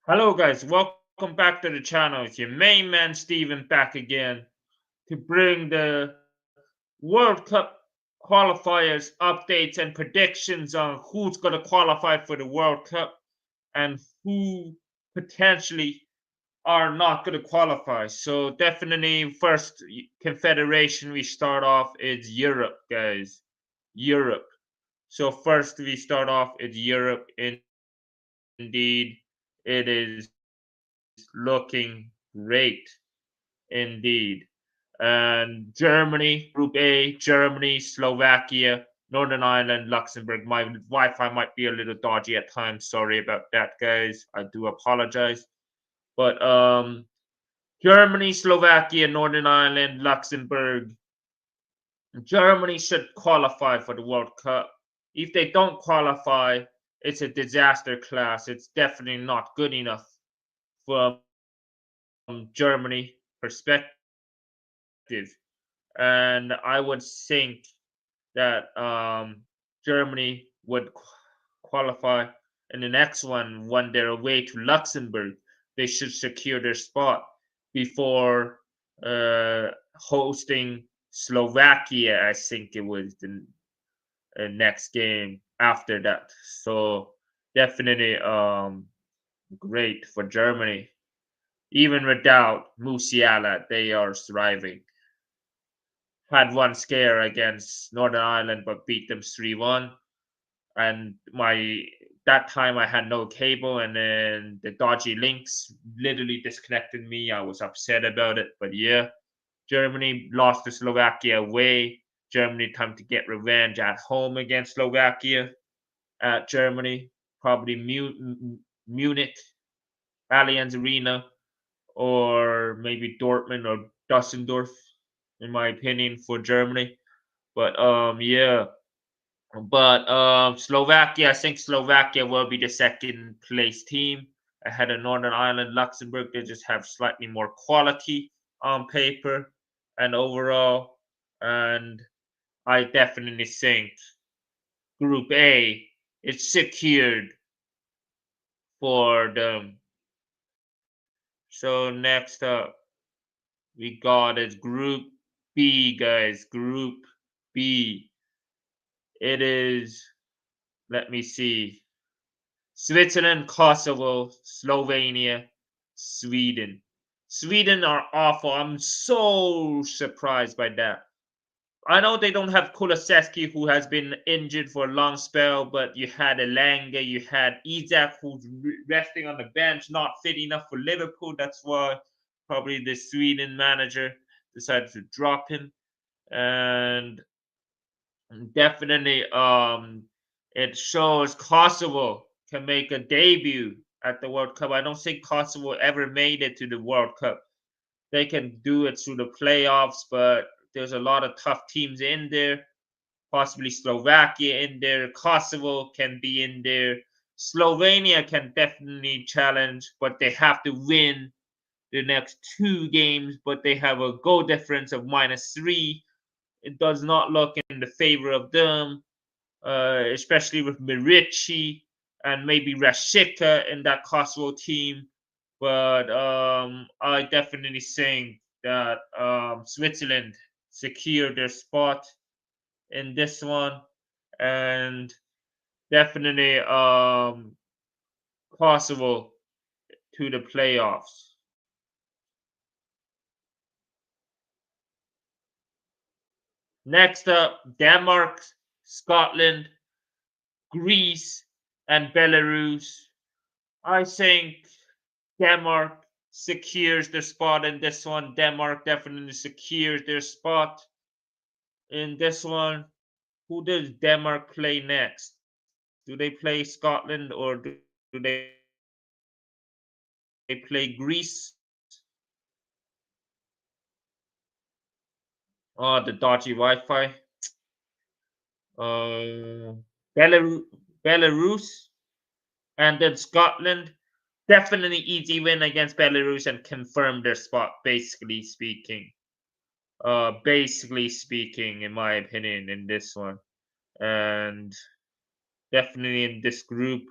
Hello guys, welcome back to the channel. It's your main man Steven back again to bring the World Cup qualifiers, updates and predictions on who's going to qualify for the World Cup and who potentially are not going to qualify. So definitely first confederation we start off is Europe, guys. Europe. So first we start off is Europe. Indeed, it is looking great indeed. And Germany, Group A, Germany, Slovakia, Northern Ireland, Luxembourg. My Wi-Fi might be a little dodgy at times. Sorry about that, guys. I do apologize. But Germany, Slovakia, Northern Ireland, Luxembourg. Germany should qualify for the World Cup. If they don't qualify, it's a disaster class. It's definitely not good enough from Germany perspective. And I would think that Germany would qualify in the next one when they're away to Luxembourg. They should secure their spot before hosting Slovakia. I think it was the next game after that. So definitely great for Germany. Even without Musiala, they are thriving. Had one scare against Northern Ireland, but beat them 3-1. And that time I had no cable, and then the dodgy links literally disconnected me. I was upset about it, but yeah, Germany lost to Slovakia away. Germany time to get revenge at home against Slovakia. At Germany, probably Munich, Allianz Arena, or maybe Dortmund or Dusseldorf, in my opinion, for Germany. But yeah. But Slovakia, I think Slovakia will be the second place team ahead of Northern Ireland, Luxembourg. They just have slightly more quality on paper and overall. And I definitely think Group A is secured for them. So next up, we got is Group B, guys. Group B. It is, let me see, Switzerland, Kosovo, Slovenia, Sweden. Sweden are awful. I'm so surprised by that. I know they don't have Kulusevski, who has been injured for a long spell, but you had Elanga, you had Isak, who's resting on the bench, not fit enough for Liverpool. That's why probably the Sweden manager decided to drop him. And definitely, it shows Kosovo can make a debut at the World Cup. I don't think Kosovo ever made it to the World Cup. They can do it through the playoffs, but there's a lot of tough teams in there. Possibly Slovakia in there. Kosovo can be in there. Slovenia can definitely challenge, but they have to win the next two games. But they have a goal difference of -3. It does not look in the favor of them, especially with Mirici and maybe Rashika in that Kosovo team. But I definitely think that Switzerland secured their spot in this one, and definitely Kosovo to the playoffs. Next up, Denmark, Scotland, Greece, and Belarus. I think Denmark secures their spot in this one. Denmark definitely secures their spot in this one. Who does Denmark play next? Do they play Scotland or do they play Greece? Oh, the dodgy Wi-Fi. Uh, Belarus and then Scotland. Definitely easy win against Belarus and confirm their spot. Basically speaking, in my opinion, in this one, and definitely in this group,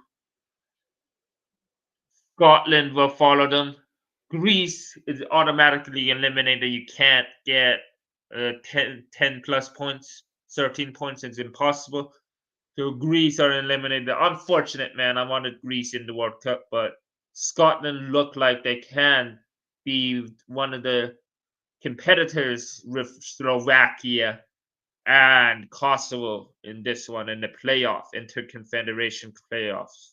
Scotland will follow them. Greece is automatically eliminated. You can't get 10 plus points. 13 points is impossible. So Greece are eliminated. Unfortunate, man. I wanted Greece in the World Cup, but Scotland look like they can be one of the competitors with Slovakia and Kosovo in this one in the playoff, interconfederation playoffs.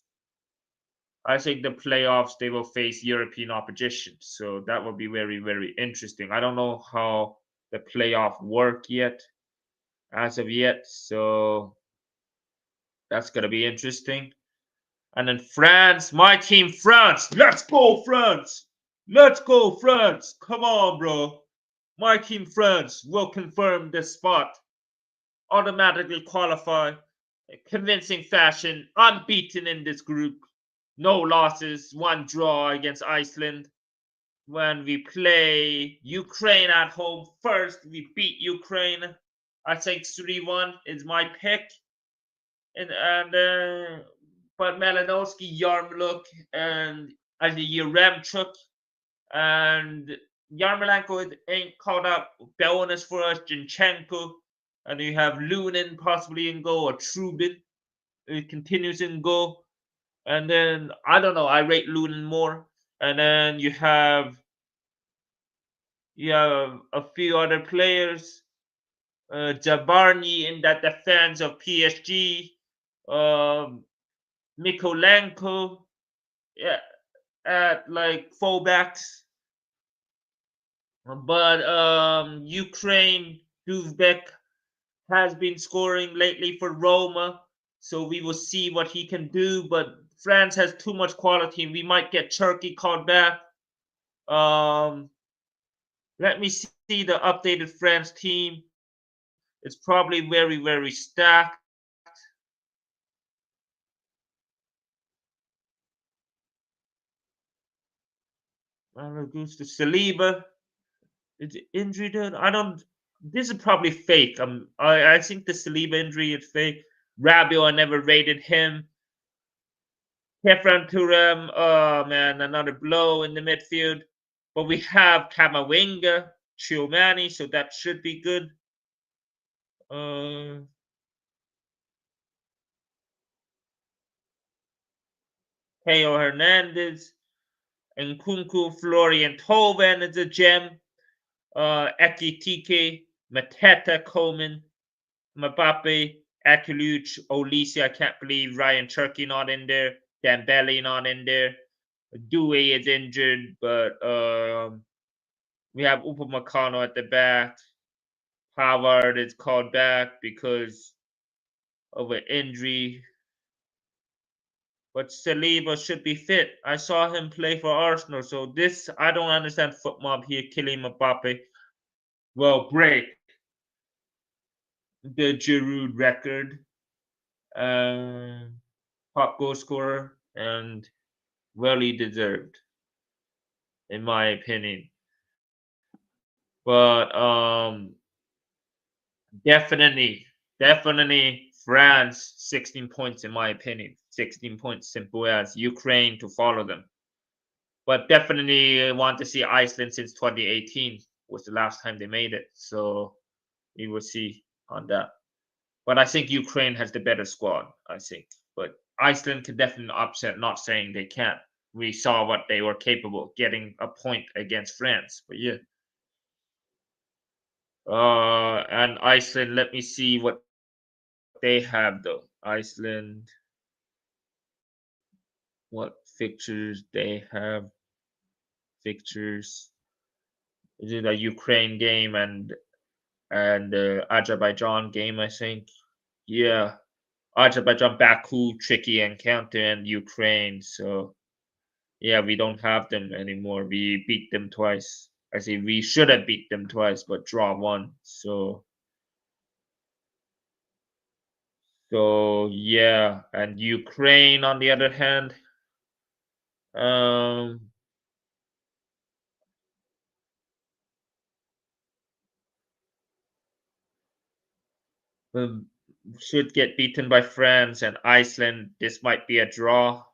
I think the playoffs they will face European opposition, so that will be very, very interesting. I don't know how the playoff work yet, as of yet, so that's gonna be interesting. And then France, my team, France. Let's go, France! Let's go, France! Come on, bro. My team, France, will confirm this spot. Automatically qualify. Convincing fashion, unbeaten in this group. No losses, one draw against Iceland. When we play Ukraine at home first, we beat Ukraine. I think 3-1 is my pick. And but Malinowski, Yarmoluk, and Yaremchuk and Yarmolenko ain't caught up. Bonus for us, Jinchenko. And you have Lunin possibly in goal or Trubin. It continues in goal. And then I don't know, I rate Lunin more. And then you have a few other players. Jabarny in that defense of PSG. Um, Mikolenko, yeah, at like fullbacks. But Ukraine, Duvbek has been scoring lately for Roma, so we will see what he can do. But France has too much quality. We might get Turkey called back. Um, Let me see the updated France team. It's probably very, very stacked. Augusto Saliba. Is it injury done? I don't. This is probably fake. I think the Saliba injury is fake. Rabiot, I never rated him. Kefran Turam, oh man, another blow in the midfield. But we have Kamavinga, Chiomani, so that should be good. Uh, Teo Hernandez, Nkunku, Florian Thauvin is a gem. Ekitike, Mateta, Coleman, Mbappe, Akuluch, Olise. I can't believe Ryan Turkey not in there. Dembele not in there. Due is injured, but we have Upamecano at the back. Pavard is called back because of an injury. But Saliba should be fit. I saw him play for Arsenal, so this I don't understand. Footmob here killing Mbappe will break the Giroud record, top goal scorer, and really deserved, in my opinion. But definitely France 16 points in my opinion. 16 points, simple as Ukraine to follow them. But definitely want to see Iceland since 2018 was the last time they made it. So we will see on that. But I think Ukraine has the better squad, I think. But Iceland can definitely upset, not saying they can't. We saw what they were capable of, getting a point against France. But yeah. And Iceland, let me see what they have though. Iceland, what fixtures they have. Fixtures. Is it a Ukraine game and the Azerbaijan game, I think? Yeah. Azerbaijan, Baku, tricky encounter, and Ukraine. So yeah, we don't have them anymore. We beat them twice. I say we should have beat them twice, but draw one. So yeah, and Ukraine on the other hand, um, should get beaten by France and Iceland. This might be a draw.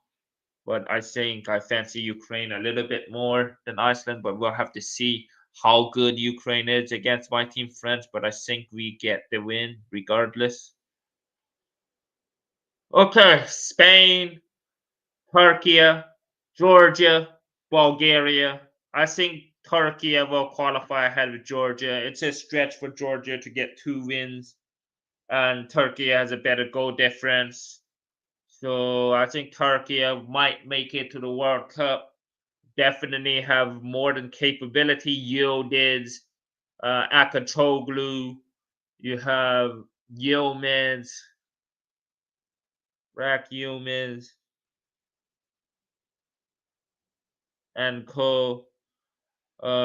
but I think I fancy Ukraine a little bit more than Iceland, but we'll have to see how good Ukraine is against my team France, but I think we get the win regardless. Okay, Spain, Turkey, Georgia, Bulgaria. I think Turkey will qualify ahead of Georgia. It's a stretch for Georgia to get 2 wins, and Turkey has a better goal difference. So I think Turkey might make it to the World Cup. Definitely have more than capability. Yildiz, Akatoglu. You have Yilmaz, Rak Yilmaz, and co.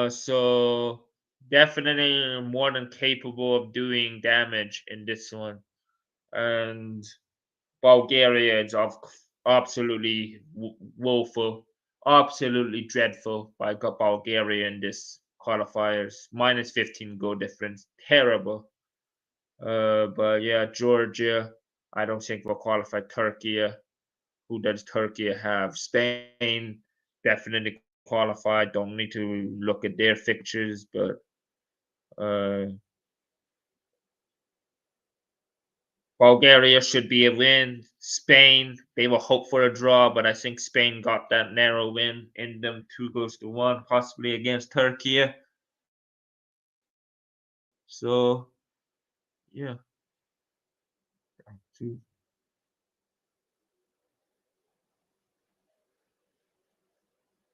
So definitely more than capable of doing damage in this one. And Bulgaria is absolutely woeful, absolutely dreadful by Bulgaria in this qualifiers. Minus 15 goal difference, terrible. But yeah, Georgia, I don't think will qualify. Turkey, who does Turkey have? Spain, definitely qualified. Don't need to look at their fixtures, but uh, Bulgaria should be a win. Spain, they will hope for a draw, but I think Spain got that narrow win in them 2-1, possibly against Turkey. So, yeah.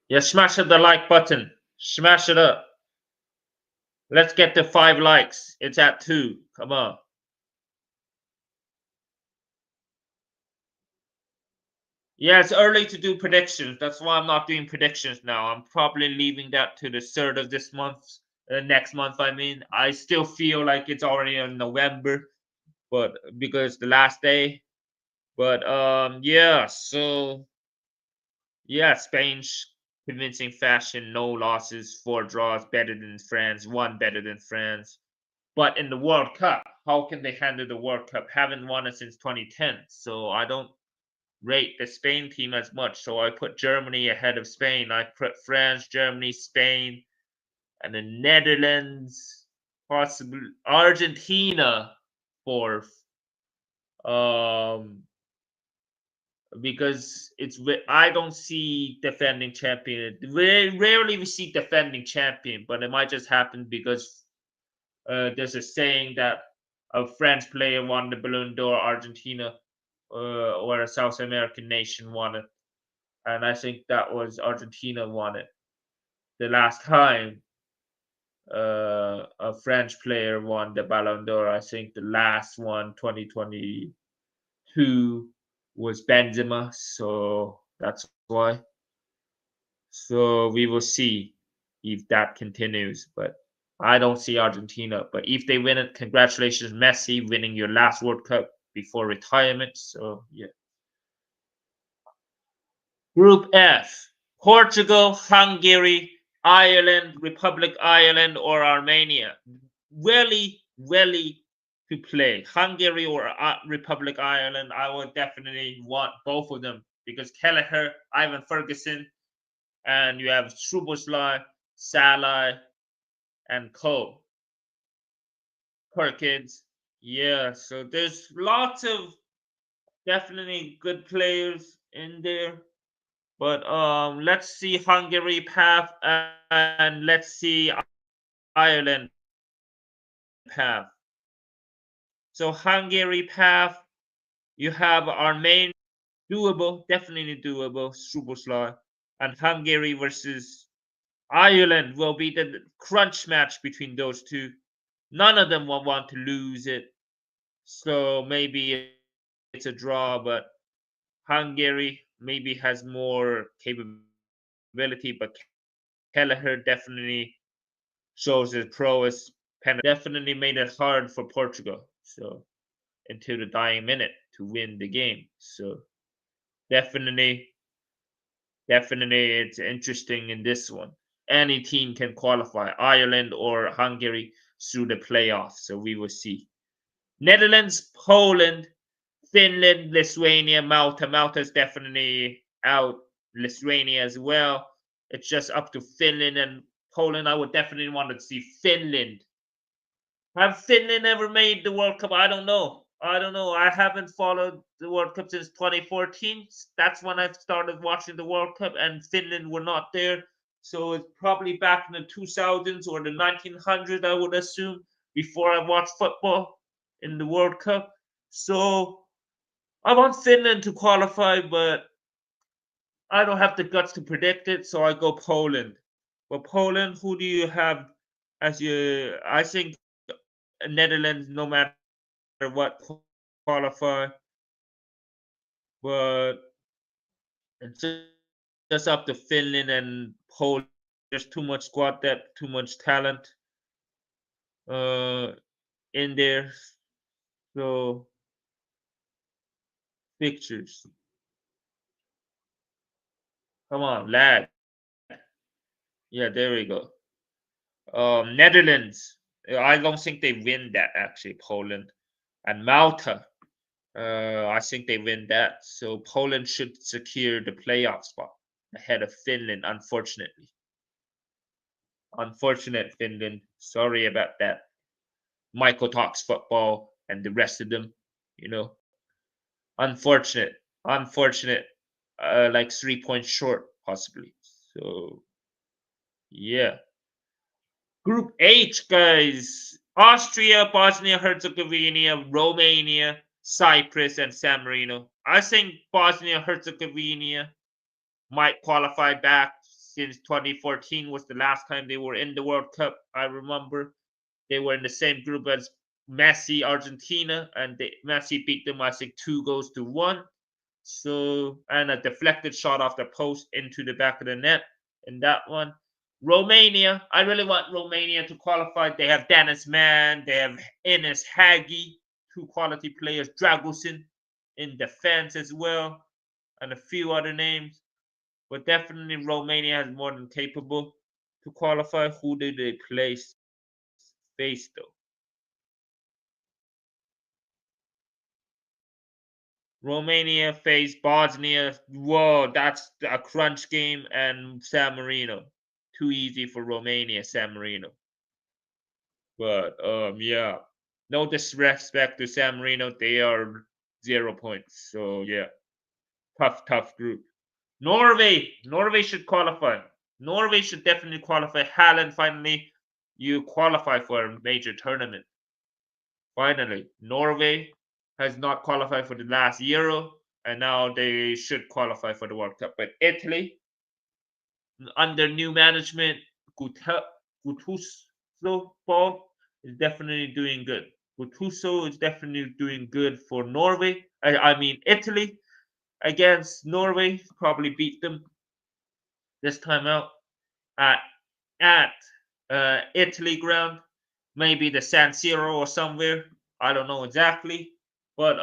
Yeah, smash the like button. Smash it up. Let's get to 5 likes. It's at 2. Come on. Yeah, it's early to do predictions. That's why I'm not doing predictions now. I'm probably leaving that to the third of this month, next month. I mean, I still feel like it's already in November, but because the last day. But yeah. So yeah, Spain's convincing fashion, no losses, 4 draws, better than France, 1 better than France. But in the World Cup, how can they handle the World Cup? Haven't won it since 2010, so I don't rate the Spain team as much. So I put Germany ahead of Spain. I put France, Germany, Spain, and the Netherlands, possibly Argentina fourth. Um, because I don't see defending champion. Very rarely we see defending champion, but it might just happen because there's a saying that a French player won the Ballon d'Or, Argentina or a South American nation won it, and I think that was Argentina won it the last time a French player won the Ballon d'Or. I think the last one, 2022, was Benzema, so that's why. So we will see if that continues, but I don't see Argentina. But if they win it, congratulations, Messi, winning your last World Cup before retirement. So yeah. Group F: Portugal, Hungary, Ireland, Republic Ireland, or Armenia. Really to play. Hungary or Republic Ireland, I would definitely want both of them because Kelleher, Ivan Ferguson, and you have Szoboszlai, Salah, and Co. Perkins. Yeah, so there's lots of definitely good players in there. But let's see Hungary path and let's see Ireland path. So Hungary path, you have Armenia, doable, definitely doable, Szoboszlai, and Hungary versus Ireland will be the crunch match between those two. None of them will want to lose it, so maybe it's a draw. But Hungary maybe has more capability, but Kelleher definitely shows his prowess. Definitely made it hard for Portugal. So until the dying minute to win the game. So definitely, definitely, it's interesting in this one. Any team can qualify, Ireland or Hungary, through the playoffs. So we will see. Netherlands, Poland, Finland, Lithuania, Malta. Malta's definitely out. Lithuania as well. It's just up to Finland and Poland. I would definitely want to see Finland. Have Finland ever made the World Cup? I don't know. I don't know. I haven't followed the World Cup since 2014. That's when I started watching the World Cup, and Finland were not there. So it's probably back in the 2000s or the 1900s, I would assume, before I watched football in the World Cup. So I want Finland to qualify, but I don't have the guts to predict it, so I go Poland. But Poland, who do you have as your? I think Netherlands, no matter what, qualify, but it's just up to Finland and Poland. There's too much squad depth, too much talent uh, in there. So pictures. Come on, lad. Yeah, there we go. Netherlands. I don't think they win that actually. Poland and Malta. I think they win that. So Poland should secure the playoff spot ahead of Finland, unfortunately. Unfortunate Finland. Sorry about that. Michael talks football and the rest of them, you know. Unfortunate. Unfortunate. Like 3 points short, possibly. So yeah. Group H, guys. Austria, Bosnia Herzegovina, Romania, Cyprus, and San Marino. I think Bosnia Herzegovina might qualify back since 2014 was the last time they were in the World Cup. I remember they were in the same group as Messi, Argentina, and Messi beat them, I think, 2-1. So, and a deflected shot off the post into the back of the net in that one. Romania, I really want Romania to qualify. They have Dennis Mann, they have Enes Hagi, two quality players, Dragusin in defense as well, and a few other names. But definitely Romania has more than capable to qualify. Who did they face though? Romania faced Bosnia. Whoa, that's a crunch game, and San Marino. Too easy for Romania, San Marino. But yeah. No disrespect to San Marino, they are 0 points. So yeah. Tough group. Norway should qualify. Norway should definitely qualify. Haaland finally you qualify for a major tournament. Finally, Norway has not qualified for the last Euro, and now they should qualify for the World Cup. But Italy, under new management, Gattuso Ball is definitely doing good. Gattuso is definitely doing good for Norway. I mean Italy against Norway, probably beat them this time out at at Italy ground, maybe the San Siro or somewhere. I don't know exactly, but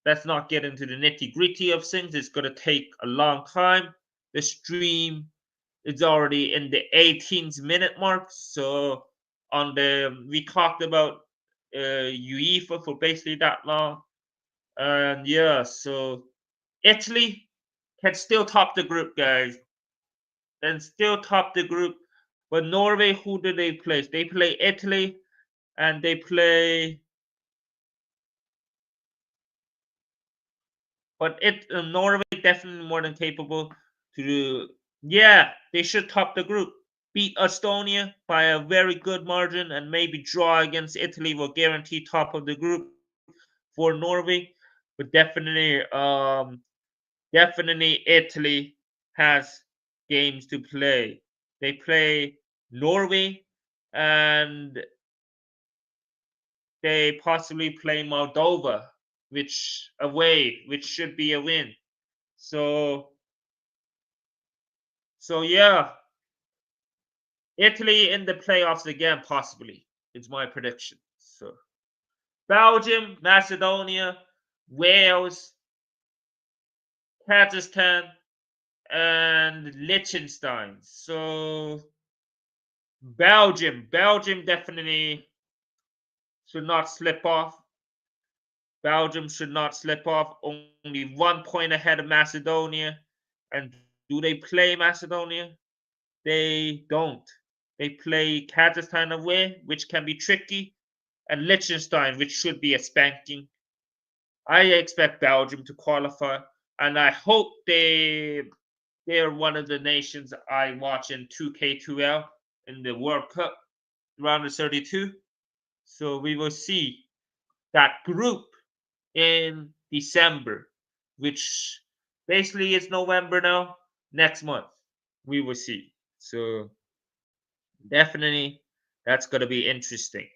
let's not get into the nitty gritty of things. It's gonna take a long time. The stream is already in the 18th minute mark, so on the we talked about uefa for basically that long, and yeah, so Italy can still top the group, guys, and still top the group. But Norway, who do they play? They play Italy, and they play. But Norway definitely more than capable to do. Yeah, they should top the group. Beat Estonia by a very good margin, and maybe draw against Italy will guarantee top of the group for Norway. But definitely Italy has games to play. They play Norway, and they possibly play Moldova, which away, which should be a win. So yeah, Italy in the playoffs again, possibly. It's my prediction. So Belgium, Macedonia, Wales, Kazakhstan, and Liechtenstein. So Belgium definitely should not slip off. Belgium should not slip off. Only 1 point ahead of Macedonia. And do they play Macedonia? They don't. They play Kazakhstan away, which can be tricky, and Liechtenstein, which should be a spanking. I expect Belgium to qualify, and I hope they're one of the nations I watch in 2K2L in the World Cup round of 32. So we will see that group in December, which basically is November now. Next month, we will see. So definitely, that's going to be interesting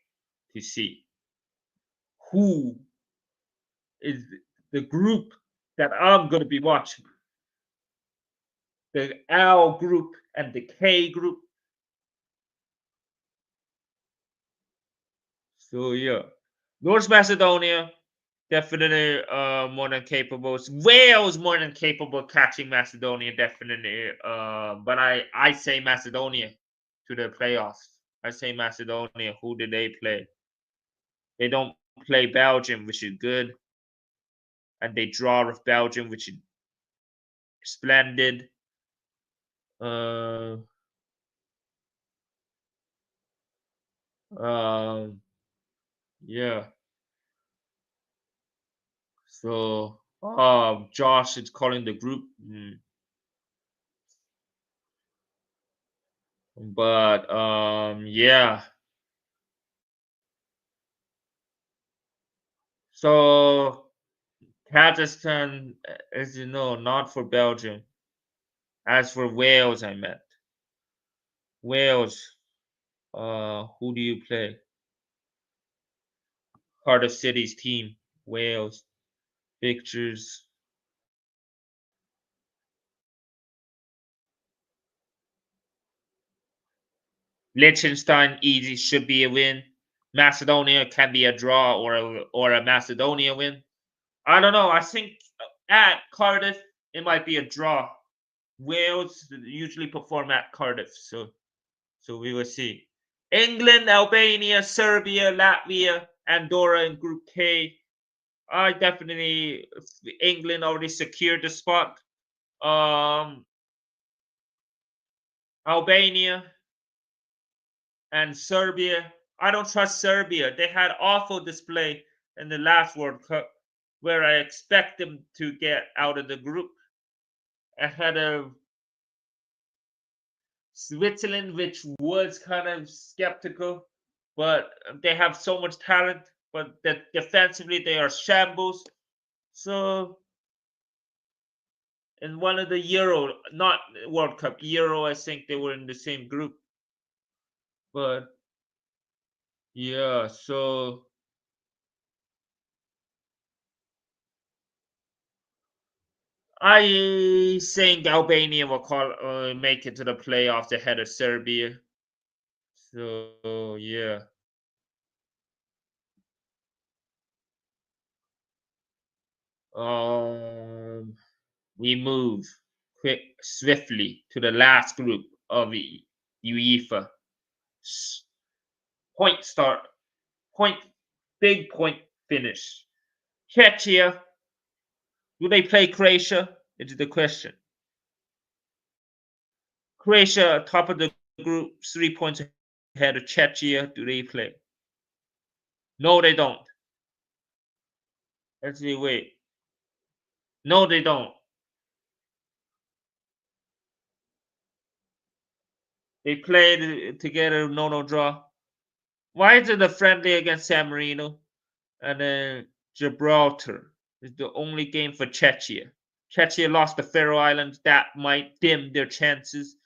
to see who is the group that I'm going to be watching. The L group and the K group. So yeah, North Macedonia definitely more than capable. Wales more than capable catching Macedonia definitely. But I say Macedonia to the playoffs. I say Macedonia. Who did they play? They don't play Belgium, which is good, and they draw with Belgium, which is splendid. Uh, yeah. So, Josh is calling the group, but yeah. So Kazakhstan, as you know, not for Belgium. As for Wales, I meant Wales. Who do you play? Cardiff City's team, Wales. Pictures. Liechtenstein easy should be a win. Macedonia can be a draw or a Macedonia win. I don't know. I think at Cardiff it might be a draw. Wales usually perform at Cardiff, so we will see. England, Albania, Serbia, Latvia, Andorra in Group K. I definitely England already secured the spot. Albania and Serbia. I don't trust Serbia. They had awful display in the last World Cup, where I expect them to get out of the group ahead of Switzerland, which was kind of skeptical, but they have so much talent, but that defensively they are shambles. So in one of the Euro, not World Cup, Euro, I think they were in the same group. But yeah, so I think Albania will make it to the playoffs ahead of Serbia. So yeah. Um, we move swiftly to the last group of the UEFA. Point start, point, big point finish. Czechia, do they play Croatia? Is the question. Croatia, top of the group, 3 points ahead of Czechia. Do they play? No, they don't. Let's see, wait. No, they don't. They played together, no draw. Why is it a friendly against San Marino? And then Gibraltar is the only game for Czechia. Czechia lost the Faroe Islands. That might dim their chances,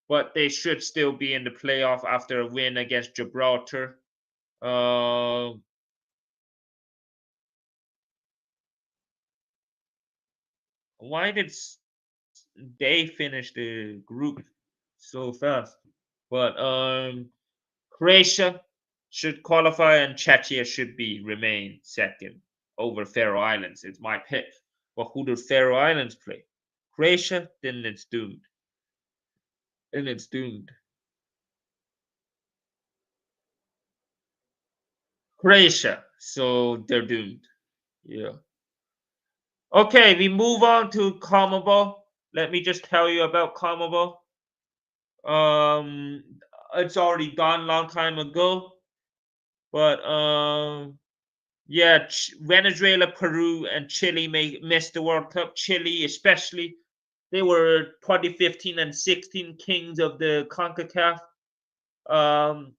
but they should still be in the playoff after a win against Gibraltar. Uh, why did they finish the group so fast? But Croatia should qualify and Czechia should be remain second over Faroe Islands. It's my pick. But who do Faroe Islands play? Croatia, then it's doomed. Then it's doomed. Croatia, so they're doomed. Yeah. Okay, we move on to CONMEBOL. let me just tell you about CONMEBOL. Um, it's already gone long time ago, but yeah, Venezuela, Peru, and Chile missed the World Cup. Chile, especially, they were 2015 and 16 kings of the CONCACAF. Um,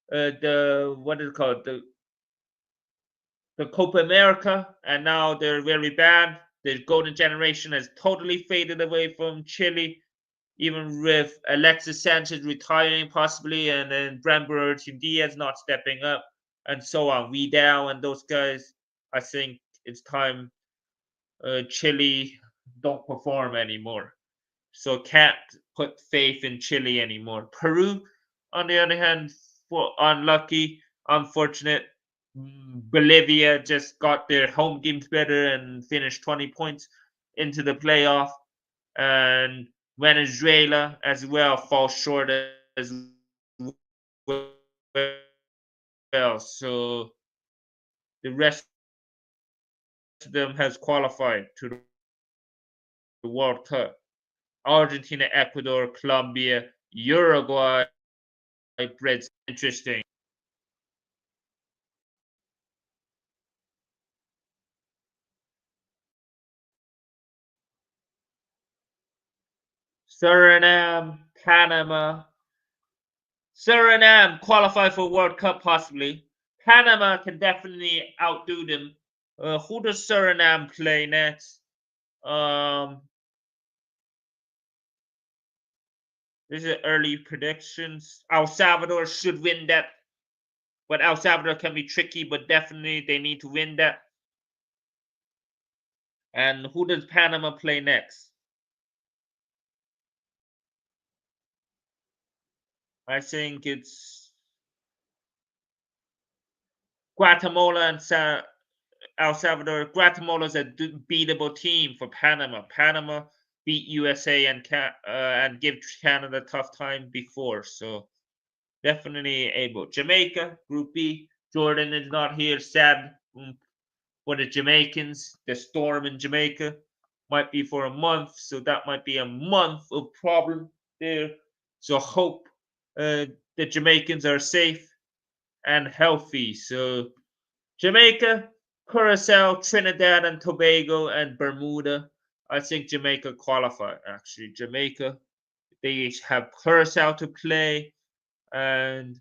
the what is it called? The Copa America, and now they're very bad. The golden generation has totally faded away from Chile, even with Alexis Sanchez retiring possibly, and then Brandon Diaz not stepping up, and so on. Vidal and those guys. I think it's time Chile don't perform anymore. So can't put faith in Chile anymore. Peru, on the other hand, for unlucky, unfortunate. Bolivia just got their home games better and finished 20 points into the playoff. And Venezuela as well falls short as well. So the rest of them has qualified to the World Cup. Argentina, Ecuador, Colombia, Uruguay, Brazil. Interesting. Suriname, Panama. Suriname qualify for World Cup possibly. Panama can definitely outdo them. Who does Suriname play next? Um, this is early predictions. El Salvador should win that, but El Salvador can be tricky. But definitely they need to win that. And who does Panama play next? I think it's Guatemala and El Salvador. Guatemala's a beatable team for Panama. Panama beat USA and give Canada a tough time before, so definitely able. Jamaica, Group B. Jordan is not here. Sad for the Jamaicans. The storm in Jamaica might be for a month, so that might be a month of problem there. So hope the Jamaicans are safe and healthy. So Jamaica, Curacao, Trinidad and Tobago, and Bermuda. I think Jamaica qualify. Actually, Jamaica, they have Curacao to play, and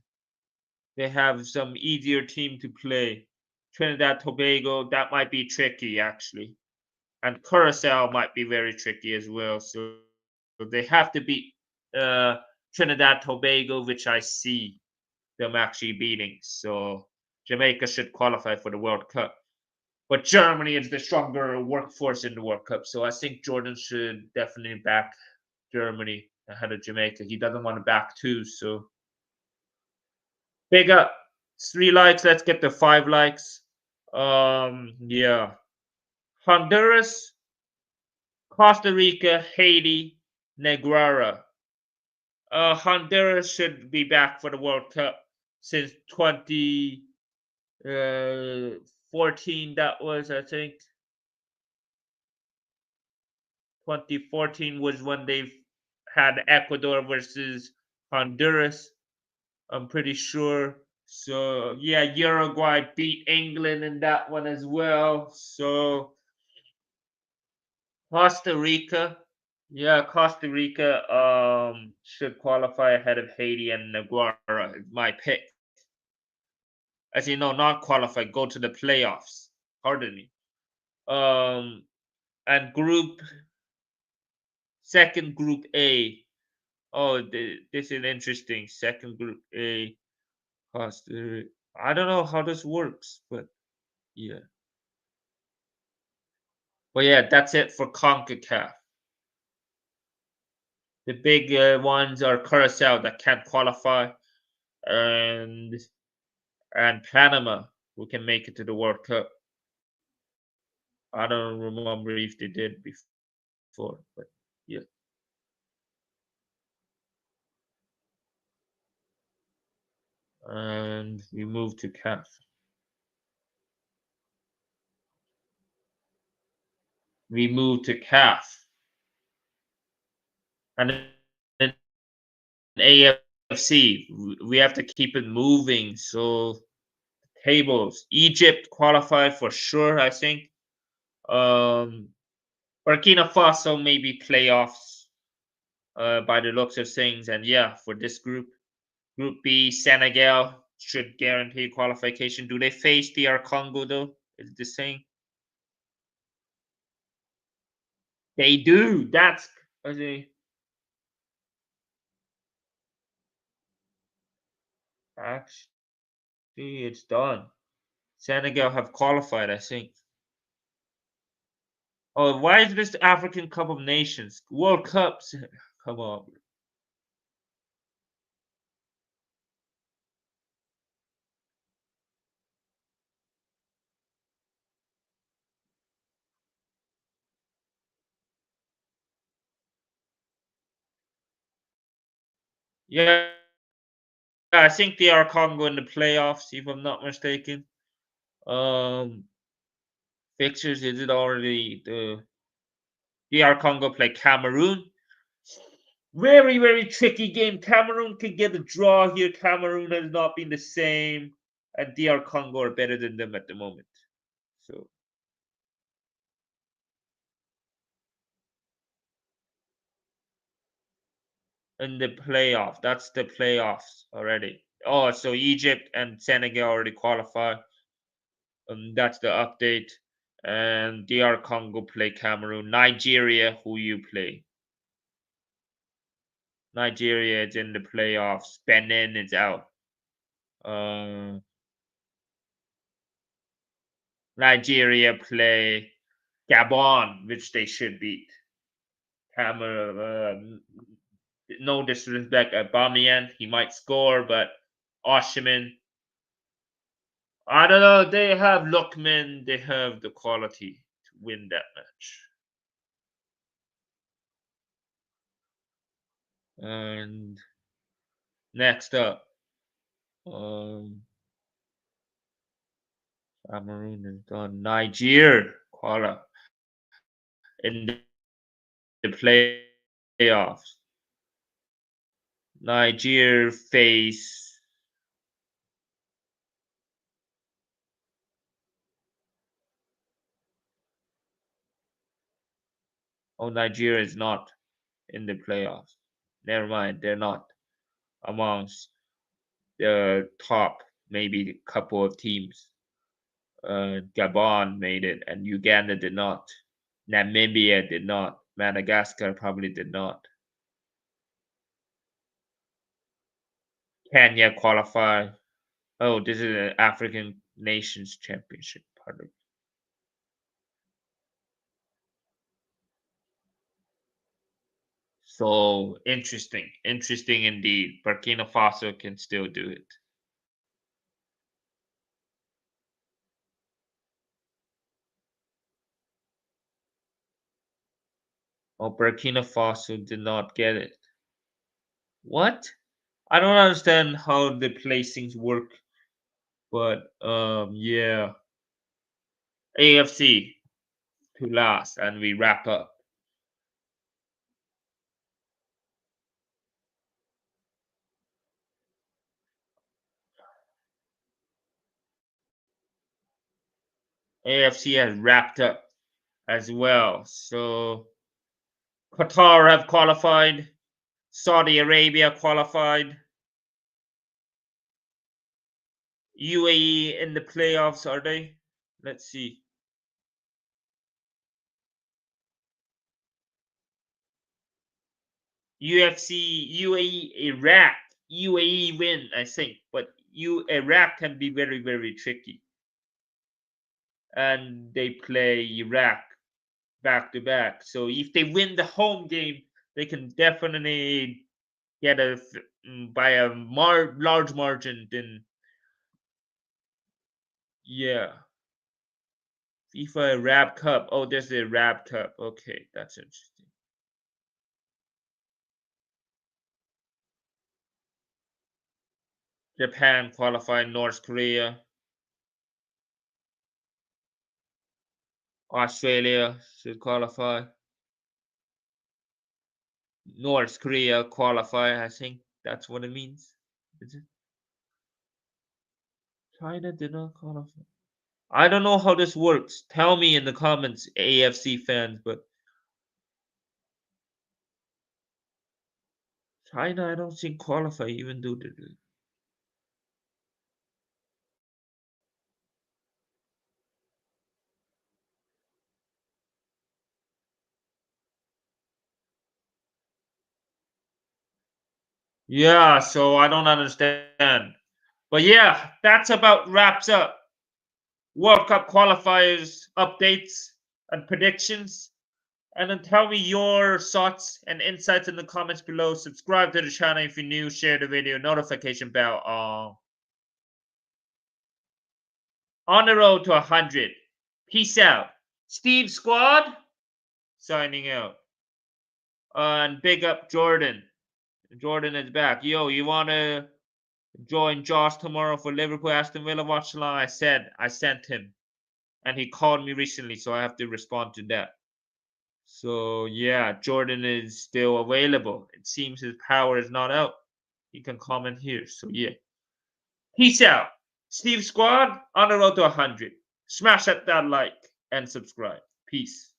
they have some easier team to play. Trinidad, Tobago, that might be tricky actually, and Curacao might be very tricky as well. So they have to beat uh, Trinidad, Tobago, which I see them actually beating. So Jamaica should qualify for the World Cup. But Germany is the stronger workforce in the World Cup. So I think Jordan should definitely back Germany ahead of Jamaica. He doesn't want to back two. So big up. 3 likes. Let's get to 5 likes. Yeah. Honduras, Costa Rica, Haiti, Nicaragua. Honduras should be back for the World Cup since 2014. That was, I think, 2014 was when they had Ecuador versus Honduras. I'm pretty sure. So yeah, Uruguay beat England in that one as well. So Costa Rica, yeah, Costa Rica should qualify ahead of Haiti and Nicaragua. Is my pick. As you know, not qualify, go to the playoffs. Pardon me. Um, and Group A. Oh, this is interesting. Second Group A. Costa. I don't know how this works, but yeah. But yeah, that's it for CONCACAF. The big ones are Curacao that can't qualify, and Panama who can make it to the World Cup. I don't remember if they did before, but yeah. And we move to CAF. We move to CAF. And then AFC, we have to keep it moving. So tables, Egypt qualified for sure, I think. Um, Burkina Faso maybe playoffs by the looks of things. And yeah, for this group, Group B, Senegal should guarantee qualification. Do they face DR Congo though? Is the same? They do. That's actually it's done. Senegal have qualified, I think. Oh, why is this African Cup of Nations? World Cups. Come on. Yeah, I think they are Congo in the playoffs, if I'm not mistaken. Um, Fixtures is it already the DR Congo play Cameroon? Very, very tricky game. Cameroon could get a draw here. Cameroon has not been the same, and DR Congo are better than them at the moment. So in the playoff, that's the playoffs already. Oh, so Egypt and Senegal already qualified. That's the update. And DR Congo play Cameroon. Nigeria, who you play? Nigeria is in the playoffs. Benin is out. Uh, Nigeria play Gabon, which they should beat. Cameroon, no disrespect, Aubameyang, he might score, but Oshiman, I don't know. They have Lookman, they have the quality to win that match. And next up, um, Cameroon is done. Niger qualify in the playoffs. Niger face. Oh, Nigeria is not in the playoffs. Never mind, they're not amongst the top maybe a couple of teams. Gabon made it, and Uganda did not. Namibia did not. Madagascar probably did not. Kenya qualified. Oh, this is an African Nations Championship. Pardon. So interesting, interesting indeed. Burkina Faso can still do it. Oh, Burkina Faso did not get it. What? I don't understand how the placings work, but yeah. AFC to last, and we wrap up. AFC has wrapped up as well. So Qatar have qualified, Saudi Arabia qualified, UAE in the playoffs, are they? Let's see. UFC, UAE, Iraq. UAE win, I think, but Iraq can be very, very tricky. And they play Iraq back to back. So if they win the home game, they can definitely get by a large margin. Then yeah, FIFA Arab Cup. Oh, there's the Arab Cup. Okay, that's interesting. Japan qualified. North Korea, Australia should qualify. North Korea qualify. I think that's what it means. Is it? China did not qualify. I don't know how this works. Tell me in the comments, AFC fans. But China, I don't think qualify even though they did. Yeah, so I don't understand. But yeah, that's about wraps up World Cup qualifiers, updates, and predictions. And then tell me your thoughts and insights in the comments below. Subscribe to the channel if you're new. Share the video. Notification bell on the road to 100. Peace out. Steve Squad signing out. And big up Jordan. Jordan is back. Yo, you want to join Josh tomorrow for Liverpool Aston Villa watch along? I said I sent him. And he called me recently, so I have to respond to that. So yeah, Jordan is still available. It seems his power is not out. You can comment here. So yeah. Peace out. Steve Squad on the road to 100. Smash that like and subscribe. Peace.